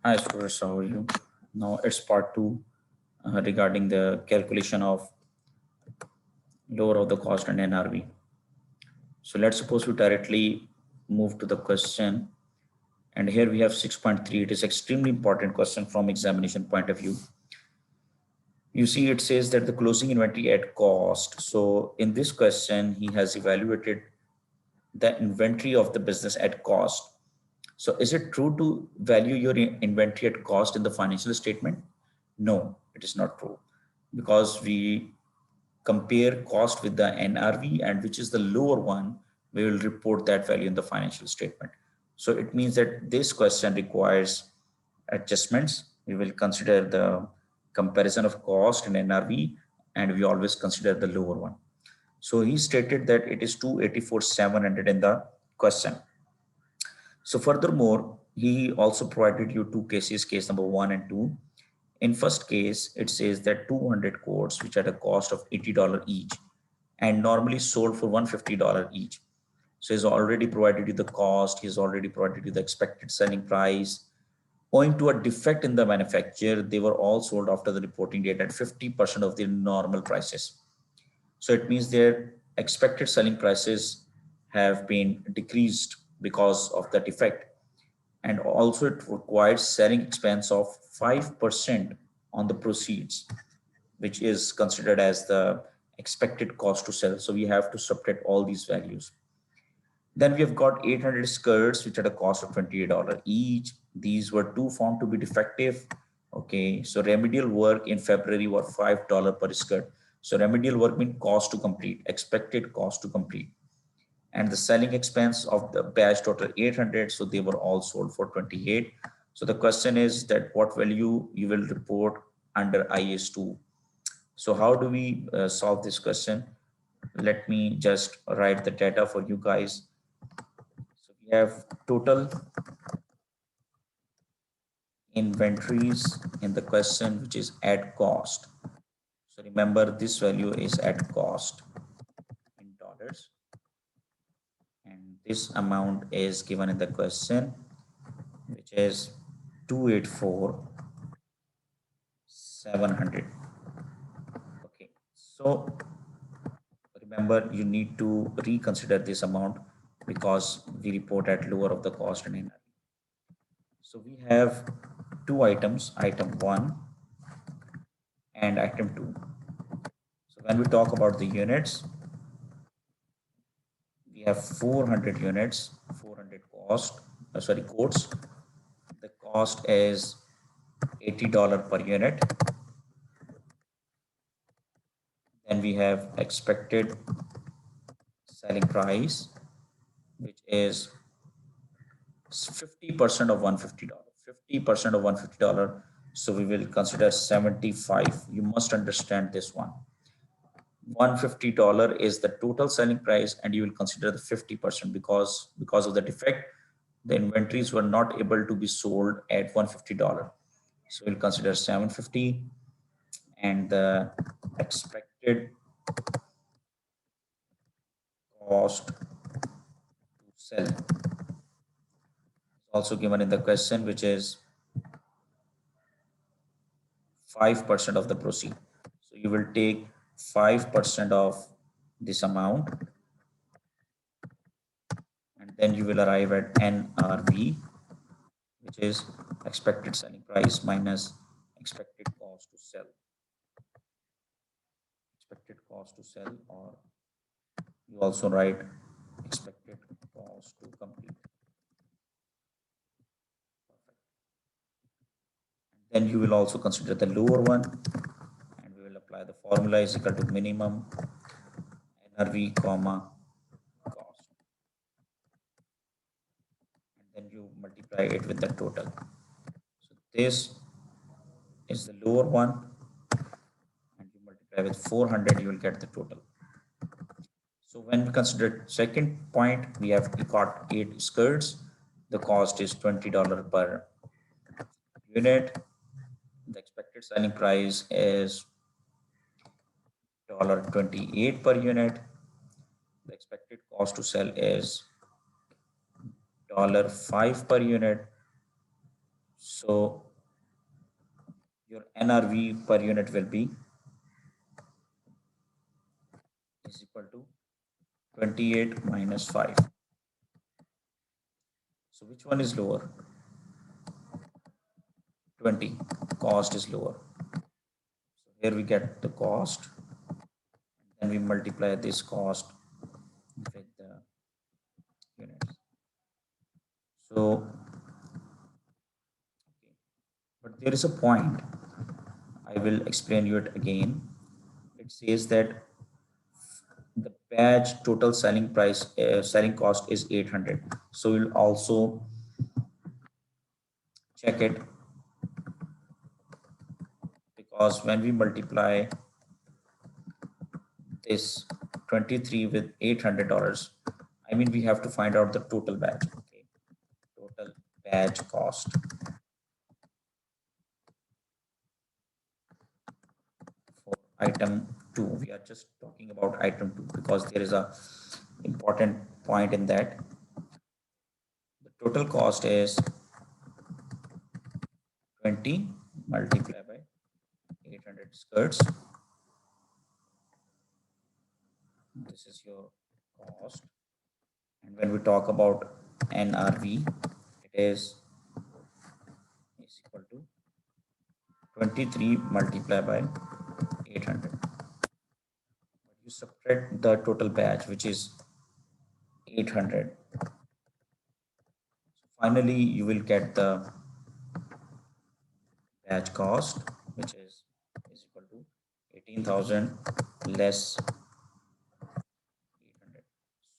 Hi, Suresh, how are you? Now it's part two regarding the calculation of lower of the cost and NRV. So let's suppose we directly move to the question, and here we have 6.3. It is extremely important question from examination point of view. You see, it says that the closing inventory at cost. So in this question, he has evaluated the inventory of the business at cost. So is it true to value your inventory at cost in the financial statement? No, it is not true because we compare cost with the NRV, and which is the lower one, we will report that value in the financial statement. So it means that this question requires adjustments. We will consider the comparison of cost and NRV, and we always consider the lower one. So he stated that it is 284,700 in the question. So furthermore, he also provided you two cases, case number 1 and 2. In first case, it says that 200 coats, which at a cost of $80 each, and normally sold for $150 each. So he's already provided you the cost, he's already provided you the expected selling price. Owing to a defect in the manufacture, they were all sold after the reporting date at 50% of their normal prices. So it means their expected selling prices have been decreased because of the defect, and also it requires selling expense of 5% on the proceeds, which is considered as the expected cost to sell. So we have to subtract all these values. Then we have got 800 skirts, which at a cost of $28 each. These were too found to be defective. Okay, so remedial work in February were $5 per skirt. So remedial work means cost to complete, expected cost to complete. And the selling expense of the batch total 800, so they were all sold for 28. So the question is that what value you will report under IS2. So how do we solve this question? Let me just write the data for you guys. So we have total inventories in the question, which is at cost. So remember, this value is at cost in dollars, and this amount is given in the question, which is 284,700. Okay, so remember, you need to reconsider this amount because we report at lower of the cost and NRV. So we have two items, item 1 and item 2. So when we talk about the units, we have 400 units, 400 quotes. The cost is $80 per unit. Then we have expected selling price, which is 50% of $150. 50% of $150. So we will consider 75. You must understand this one. $150 is the total selling price, and you will consider the 50% because of the defect, the inventories were not able to be sold at $150. So we'll consider 750, and the expected cost to sell is also given in the question, which is 5% of the proceed. So you will take 5% of this amount, and then you will arrive at NRV, which is expected selling price minus expected cost to sell. Expected cost to sell, or you also write expected cost to complete. Perfect. Then you will also consider the lower one, and we will apply the formula is equal to minimum NRV comma cost, and then you multiply it with the total. So this is the lower one, and you multiply with 400, you will get the total. So when we consider second point, we have got 8 skirts. The cost is $20 per unit. The expected selling price is $28 per unit. The expected cost to sell is $5 per unit. So your NRV per unit will be is equal to 28 minus 5. So which one is lower? 20. Cost is lower. So here we get the cost, and we multiply this cost with the units. So, okay. But there is a point. I will explain you it again. It says that the badge total selling price, selling cost is 800. So we'll also check it, because when we multiply this 23 with $800, I mean, we have to find out the total badge. Okay, total badge cost for item 2. We are just talking about item 2 because there is a important point in that. The total cost is 20 multiplied by 800 skirts. This is your cost. And when we talk about NRV, it is equal to 23 multiplied by 800. You subtract the total batch, which is 800. So finally, you will get the batch cost, which is equal to 18,000 less 800.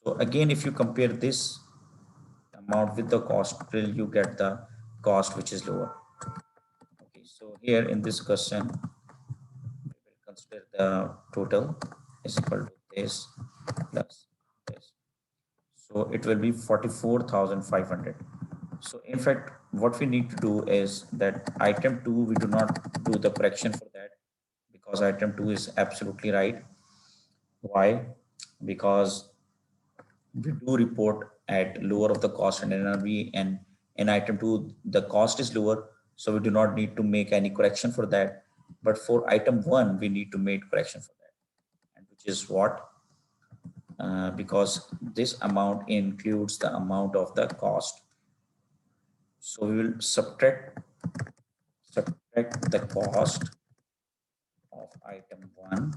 So again, if you compare this amount with the cost, will you get the cost which is lower. Okay, so here in this question, we will consider the total is equal to this plus this. So it will be 44,500. So in fact, what we need to do is that item 2, we do not do the correction for that, because item 2 is absolutely right. Why? Because we do report at lower of the cost and NRV, and in item 2 the cost is lower, so we do not need to make any correction for that. But for item 1 we need to make correction for that, and which is what, because this amount includes the amount of the cost. So we will subtract the cost of item 1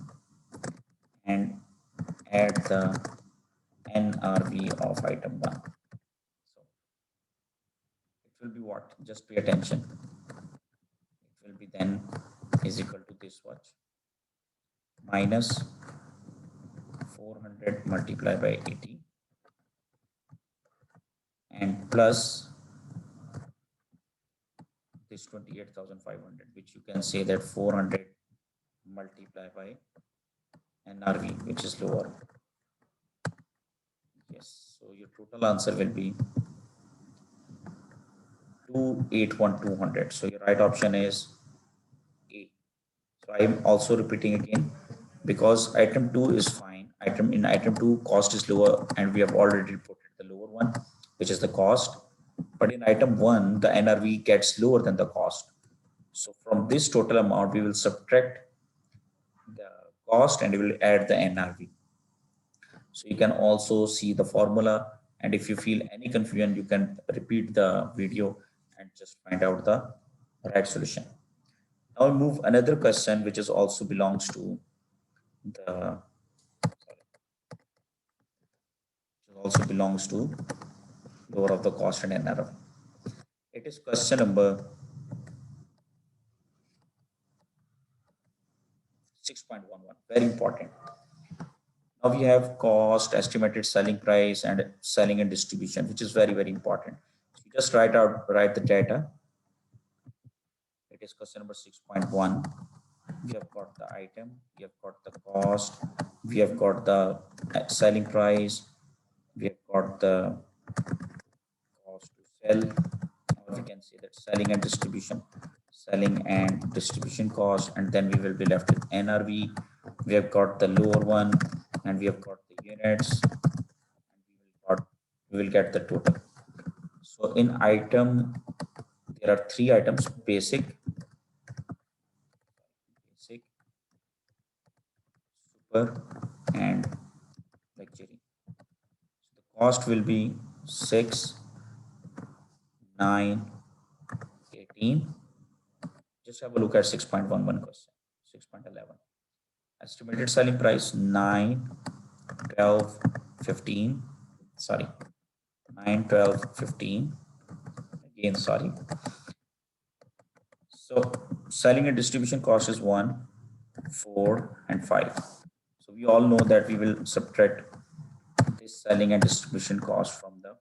and add the NRV of item 1. So it will be what? Just pay attention. It will be then is equal to this much minus 400 multiplied by 80 and plus this 28,500, which you can say that 400 multiplied by NRV, which is lower. Yes, so your total answer will be 281,200. So your right option is A. So I am also repeating again, because item 2 is fine. Item 2 cost is lower, and we have already reported the lower one, which is the cost. But in item 1, the NRV gets lower than the cost. So from this total amount, we will subtract the cost and we will add the NRV. So you can also see the formula, and if you feel any confusion, you can repeat the video and just find out the right solution. Now we move another question, which is also belongs to the lower of the cost and NRV. It is question number 6.11. Very important. Now we have cost, estimated selling price, and selling and distribution, which is very, very important. So you just write the data. It is question number 6.1. We have got the item, we have got the cost, we have got the selling price, we have got the cost to sell, or we can say that selling and distribution cost, and then we will be left with NRV. We have got the lower one, and we have got the units, and we will get the total. So in item, there are three items: basic, super, and luxury. So the cost will be 6, 9, 18. Just have a look at 6.11 question, 6.11. Estimated selling price 9, 12, 15. Sorry, 9, 12, 15. Again, sorry. So selling and distribution cost is 1, 4, and 5. So we all know that we will subtract this selling and distribution cost from the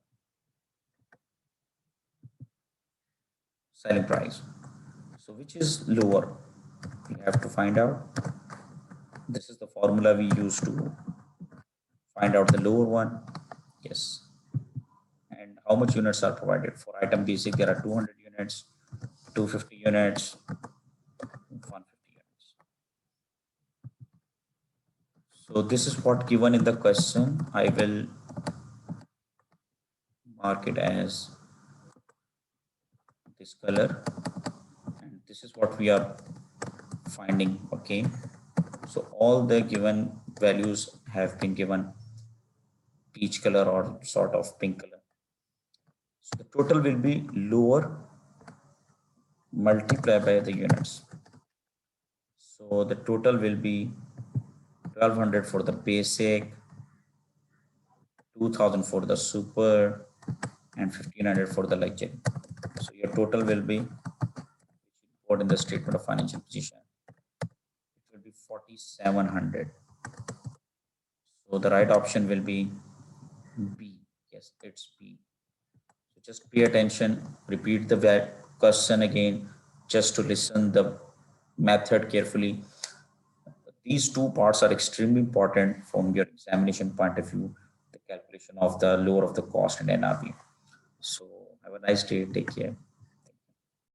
selling price. So which is lower? We have to find out. This is the formula we use to find out the lower one. Yes. And how much units are provided? For item basic, there are 200 units, 250 units, 150 units. So this is what given in the question. I will mark it as this color, and this is what we are finding. Okay, so all the given values have been given peach color or sort of pink color. So the total will be lower multiplied by the units. So the total will be 1200 for the basic, 2000 for the super, and 1500 for the luxury. So your total will be, put in the statement of financial position, it will be 4700. So the right option will be B. Yes, it's B. So just pay attention, repeat the question again, just to listen the method carefully. These two parts are extremely important from your examination point of view, the calculation of the lower of the cost and NRV. So have a nice day. Take care.